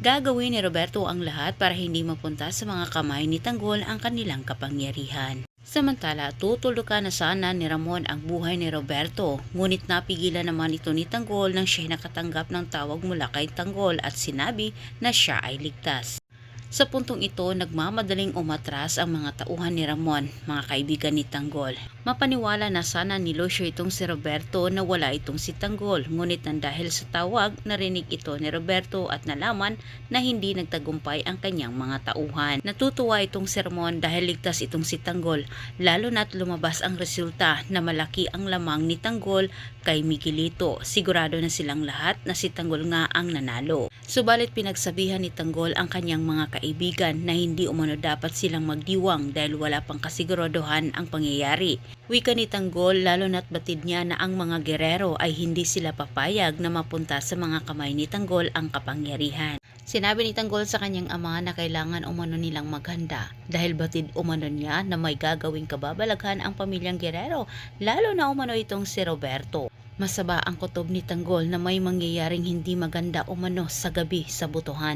Gagawin ni Roberto ang lahat para hindi mapunta sa mga kamay ni Tanggol ang kanilang kapangyarihan. Samantala, tutulukan na sana ni Ramon ang buhay ni Roberto, ngunit napigilan naman ito ni Tanggol nang siya nakatanggap ng tawag mula kay Tanggol at sinabi na siya ay ligtas. Sa puntong ito, nagmamadaling umatras ang mga tauhan ni Ramon, mga kaibigan ni Tanggol. Mapaniwala na sana ni Lucio itong si Roberto na wala itong si Tanggol, ngunit nang dahil sa tawag, narinig ito ni Roberto at nalaman na hindi nagtagumpay ang kanyang mga tauhan. Natutuwa itong si Ramon dahil ligtas itong si Tanggol, lalo na't lumabas ang resulta na malaki ang lamang ni Tanggol kay Miguelito. Sigurado na silang lahat na si Tanggol nga ang nanalo. Subalit pinagsabihan ni Tanggol ang kanyang mga kaibigan na hindi umano dapat silang magdiwang dahil wala pang kasiguraduhan ang pangyayari. Wika ni Tanggol, lalo na't batid niya na ang mga gerero ay hindi sila papayag na mapunta sa mga kamay ni Tanggol ang kapangyarihan. Sinabi ni Tanggol sa kanyang ama na kailangan umano nilang maghanda dahil batid umano niya na may gagawing kababalaghan ang pamilyang gerero, lalo na umano itong si Roberto. Masaba ang kutob ni Tanggol na may mangyayaring hindi maganda umano sa gabi sa butuhan.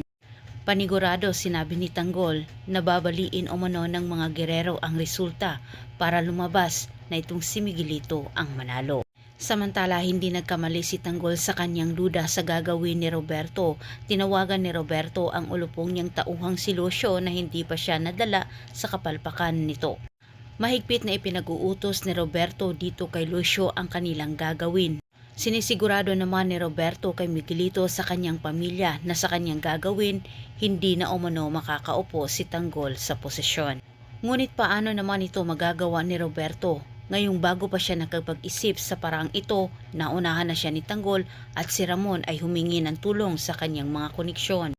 Panigurado sinabi ni Tanggol na babaliin umano ng mga gerero ang resulta para lumabas na itong si Miguelito ang manalo. Samantala, hindi nagkamali si Tanggol sa kanyang duda sa gagawin ni Roberto. Tinawagan ni Roberto ang ulupong niyang tauhang si Lucio na hindi pa siya nadala sa kapalpakan nito. Mahigpit na ipinag-uutos ni Roberto dito kay Lucio ang kanilang gagawin. Sinisigurado naman ni Roberto kay Miguelito sa kanyang pamilya na sa kanyang gagawin, hindi na umano makakaupo si Tanggol sa posisyon. Ngunit paano naman ito magagawa ni Roberto? Ngayong bago pa siya nakapag-isip sa paraang ito, naunahan na siya ni Tanggol at si Ramon ay humingi ng tulong sa kanyang mga koneksyon.